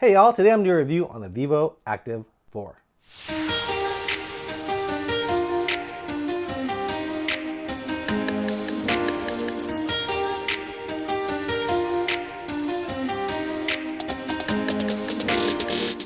Hey y'all, today I'm doing a review on the Vivoactive 4.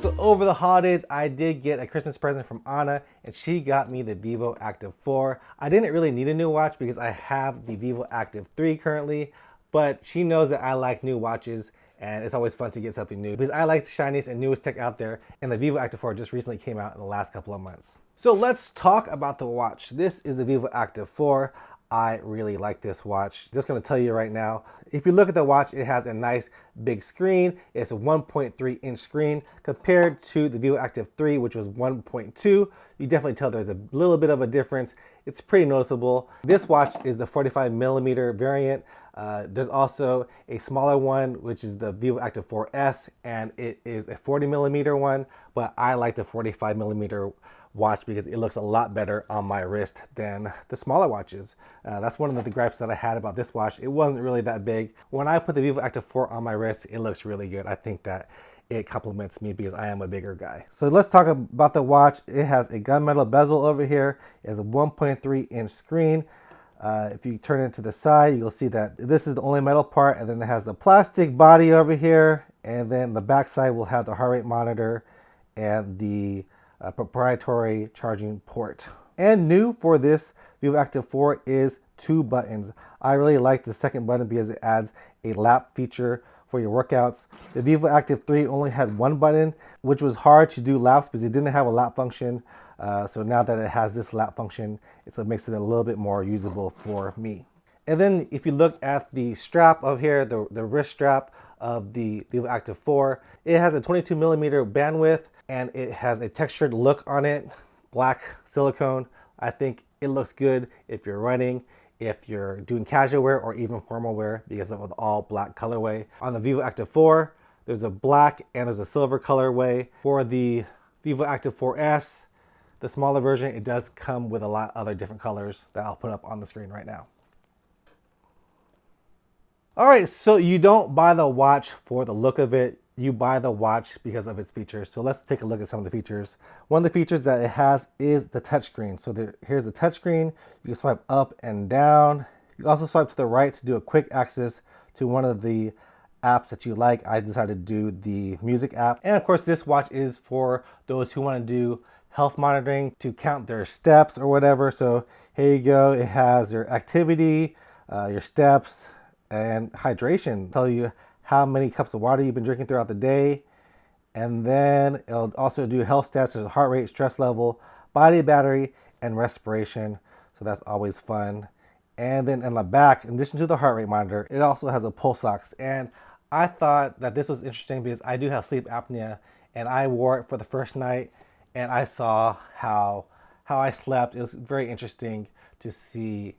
So over the holidays, I did get a Christmas present from Anna, and she got me the Vivoactive 4. I didn't really need a new watch because I have the Vivoactive 3 currently, but she knows that I like new watches, and it's always fun to get something new because I like the shiniest and newest tech out there, and the Vivoactive 4 just recently came out in the last couple of months. So let's talk about the watch. This is the Vivoactive 4. I really like this watch. Just gonna tell you right now, if you look at the watch, it has a nice big screen. It's a 1.3 inch screen compared to the Vivoactive 3, which was 1.2. You definitely tell there's a little bit of a difference. It's pretty noticeable. This watch is the 45mm variant. There's also a smaller one, which is the Vivoactive 4S, and it is a 40mm one, but I like the 45mm watch because it looks a lot better on my wrist than the smaller watches. That's one of the gripes that I had about this watch. It wasn't really that big. When I put the Vivoactive 4 on my wrist, it looks really good. I think that it complements me because I am a bigger guy. So let's talk about the watch. It has a gunmetal bezel over here. It has a 1.3 inch screen. If you turn it to the side, you'll see that this is the only metal part, and then it has the plastic body over here, and then the back side will have the heart rate monitor and the proprietary charging port. And new for this Vivoactive 4 is 2 buttons. I really like the second button because it adds a lap feature for your workouts. The Vivoactive 3 only had 1 button, which was hard to do laps because it didn't have a lap function. So now that it has this lap function, it makes it a little bit more usable for me. And then if you look at the strap of here, the wrist strap of the Vivoactive 4, it has a 22mm bandwidth and it has a textured look on it, black silicone. I think it looks good if you're running, if you're doing casual wear or even formal wear because of the all black colorway. On the Vivoactive 4, there's a black and there's a silver colorway. For the Vivoactive 4S, the smaller version, it does come with a lot of other different colors that I'll put up on the screen right now. All right, so you don't buy the watch for the look of it. You buy the watch because of its features. So let's take a look at some of the features. One of the features that it has is the touchscreen. So here's the touchscreen. You can swipe up and down. You can also swipe to the right to do a quick access to one of the apps that you like. I decided to do the music app. And of course, this watch is for those who want to do health monitoring to count their steps or whatever. So here you go. It has your activity, your steps, and hydration. Tell you how many cups of water you've been drinking throughout the day. And then it'll also do health stats, such as heart rate, stress level, body battery, and respiration. So that's always fun. And then in the back, in addition to the heart rate monitor, it also has a pulse ox. And I thought that this was interesting because I do have sleep apnea, and I wore it for the first night and I saw how I slept. It was very interesting to see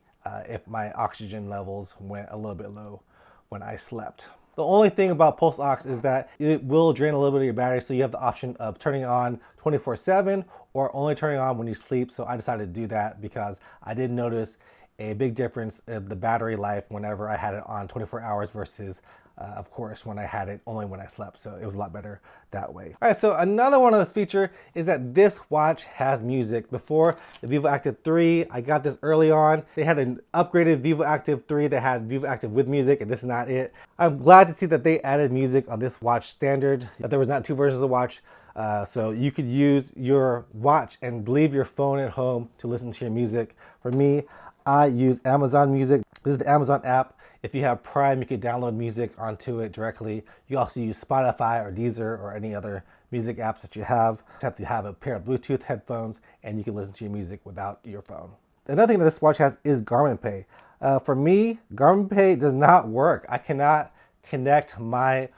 if my oxygen levels went a little bit low when I slept. The only thing about pulse ox is that it will drain a little bit of your battery, so you have the option of turning it on 24/7 or only turning on when you sleep. So I decided to do that because I did notice a big difference in the battery life whenever I had it on 24 hours versus of course, when I had it only when I slept. So it was a lot better that way. All right, so another one of this feature is that this watch has music. Before the Vivoactive 3, I got this early on. They had an upgraded Vivoactive 3 that had Vivoactive with music, and this is not it. I'm glad to see that they added music on this watch standard, that there was not 2 versions of the watch. So you could use your watch and leave your phone at home to listen to your music. For me, I use Amazon Music. This is the Amazon app. If you have Prime, you can download music onto it directly. You also use Spotify or Deezer or any other music apps that you have. You have to have a pair of Bluetooth headphones and you can listen to your music without your phone. Another thing that this watch has is Garmin Pay. For me, Garmin Pay does not work. I cannot connect my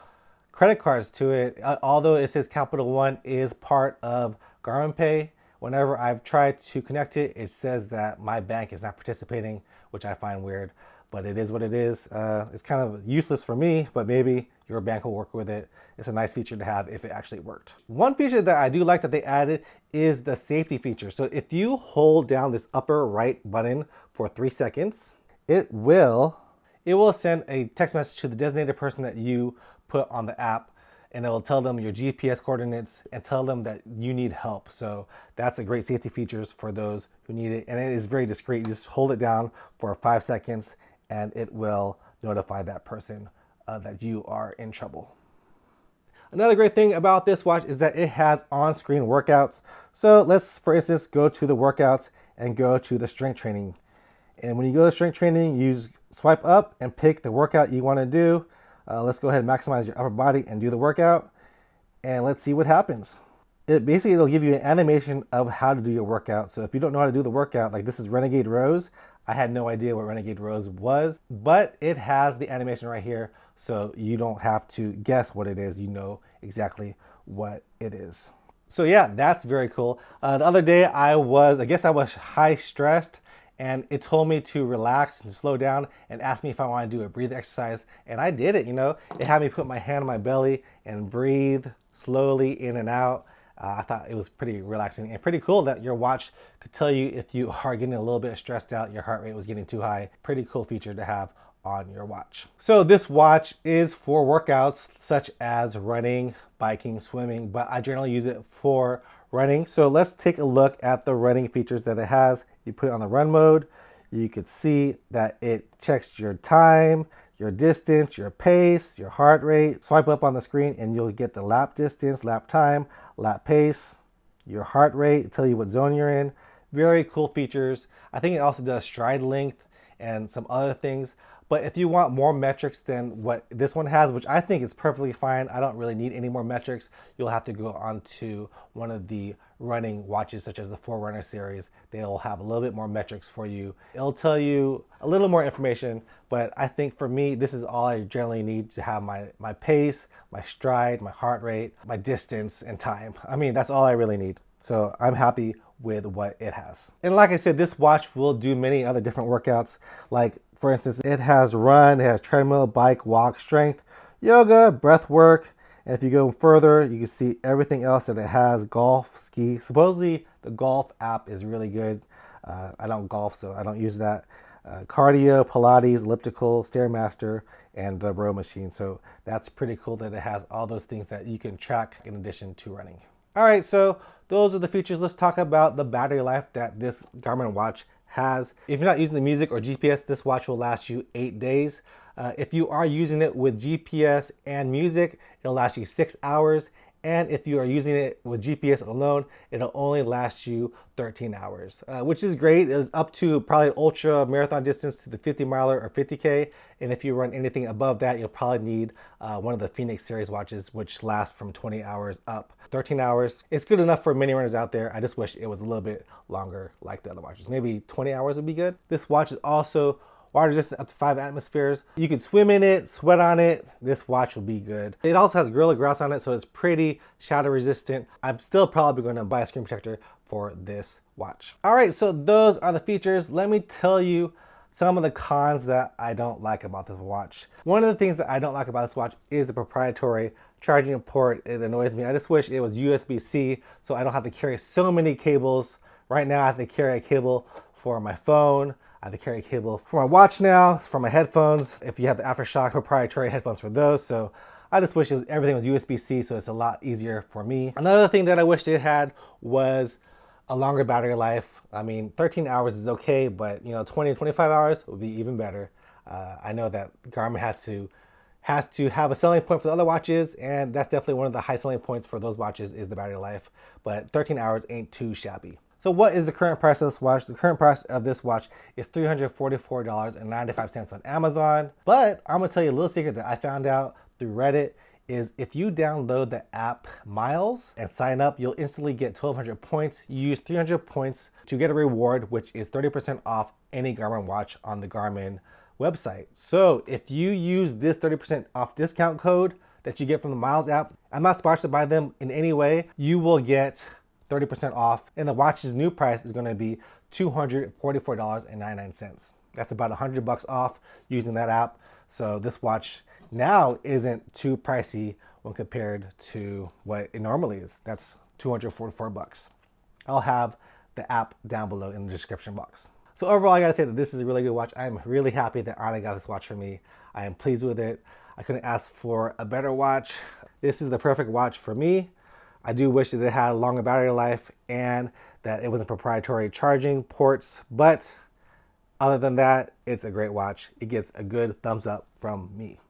credit cards to it. Although it says Capital One is part of Garmin Pay, whenever I've tried to connect it, it says that my bank is not participating, which I find weird. But it is what it is. It's kind of useless for me, but maybe your bank will work with it. It's a nice feature to have if it actually worked. One feature that I do like that they added is the safety feature. So if you hold down this upper right button for 3 seconds, it will send a text message to the designated person that you put on the app. and it will tell them your GPS coordinates and tell them that you need help. So that's a great safety features for those who need it. And it is very discreet. You just hold it down for 5 seconds and it will notify that person that you are in trouble. Another great thing about this watch is that it has on-screen workouts. So let's, for instance, go to the workouts and go to the strength training. And when you go to strength training, you swipe up and pick the workout you want to do. Let's go ahead and maximize your upper body and do the workout. And let's see what happens. It'll give you an animation of how to do your workout. So if you don't know how to do the workout, like this is Renegade Rows. I had no idea what Renegade Rows was, but it has the animation right here. So you don't have to guess what it is. You know exactly what it is. So yeah, that's very cool. The other day I guess I was high stressed, and it told me to relax and slow down and asked me if I want to do a breathing exercise. And I did it, It had me put my hand on my belly and breathe slowly in and out. I thought it was pretty relaxing and pretty cool that your watch could tell you if you are getting a little bit stressed out, your heart rate was getting too high. Pretty cool feature to have on your watch. So this watch is for workouts such as running, biking, swimming, but I generally use it for running. So let's take a look at the running features that it has. You put it on the run mode, you could see that it checks your time, your distance, your pace, your heart rate. Swipe up on the screen and you'll get the lap distance, lap time, lap pace, your heart rate, tell you what zone you're in. Very cool features. I think it also does stride length and some other things. But if you want more metrics than what this one has, which I think is perfectly fine, I don't really need any more metrics, you'll have to go on to one of the running watches such as the Forerunner series. They'll have a little bit more metrics for you. It'll tell you a little more information, but I think for me, this is all I generally need to have my pace, my stride, my heart rate, my distance, and time. I mean, that's all I really need. So I'm happy with what it has. And like I said, this watch will do many other different workouts. Like for instance, it has run, it has treadmill, bike, walk, strength, yoga, breath work. And if you go further, you can see everything else that it has, golf, ski. Supposedly the golf app is really good. I don't golf, so I don't use that. Cardio, Pilates, elliptical, Stairmaster, and the row machine. So that's pretty cool that it has all those things that you can track in addition to running. All right, so those are the features. Let's talk about the battery life that this Garmin watch has. If you're not using the music or GPS, this watch will last you 8 days. If you are using it with GPS and music, it'll last you 6 hours. And if you are using it with GPS alone, it'll only last you 13 hours, which is great. It's up to probably ultra marathon distance to the 50 miler or 50K. And if you run anything above that, you'll probably need one of the Phoenix series watches, which lasts from 20 hours up. 13 hours, it's good enough for many runners out there. I just wish it was a little bit longer like the other watches. Maybe 20 hours would be good. This watch is also water resistant up to 5 atmospheres. You can swim in it, sweat on it. This watch will be good. It also has Gorilla Glass on it, so it's pretty shadow resistant. I'm still probably going to buy a screen protector for this watch. All right, so those are the features. Let me tell you some of the cons that I don't like about this watch. One of the things that I don't like about this watch is the proprietary charging port. It annoys me. I just wish it was USB-C so I don't have to carry so many cables. Right now I have to carry a cable for my phone. I have to carry a cable for my watch now, for my headphones, if you have the Aftershock proprietary headphones for those. So I just wish everything was USB-C so it's a lot easier for me. Another thing that I wish it had was a longer battery life. I mean, 13 hours is okay, but 20 to 25 hours would be even better. I know that Garmin has to have a selling point for the other watches, and that's definitely one of the high selling points for those watches is the battery life, but 13 hours ain't too shabby. So what is the current price of this watch? The current price of this watch is $344.95 on Amazon. But I'm gonna tell you a little secret that I found out through Reddit is if you download the app Miles and sign up, you'll instantly get 1,200 points. You use 300 points to get a reward, which is 30% off any Garmin watch on the Garmin website. So if you use this 30% off discount code that you get from the Miles app, I'm not sponsored by them in any way, you will get 30% off, and the watch's new price is going to be $244.99. That's about $100 off using that app. So this watch now isn't too pricey when compared to what it normally is. That's $244. I'll have the app down below in the description box. So overall, I gotta say that this is a really good watch. I'm really happy that Anna got this watch for me. I am pleased with it. I couldn't ask for a better watch. this is the perfect watch for me. I do wish that it had a longer battery life and that it wasn't proprietary charging ports, but other than that, it's a great watch. It gets a good thumbs up from me.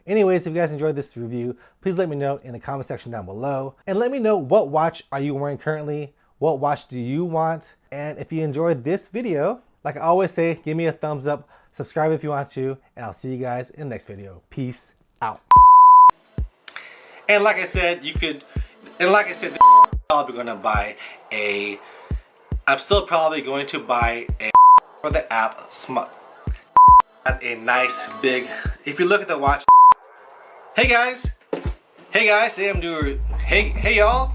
Anyways, if you guys enjoyed this review, please let me know in the comment section down below. And let me know, what watch are you wearing currently? What watch do you want? And if you enjoyed this video, like I always say, give me a thumbs up, subscribe if you want to, and I'll see you guys in the next video. Peace out. And like I said, I'm probably going to buy a, I'm still probably going to buy a for the app has a nice big, if you look at the watch, hey guys, hey y'all,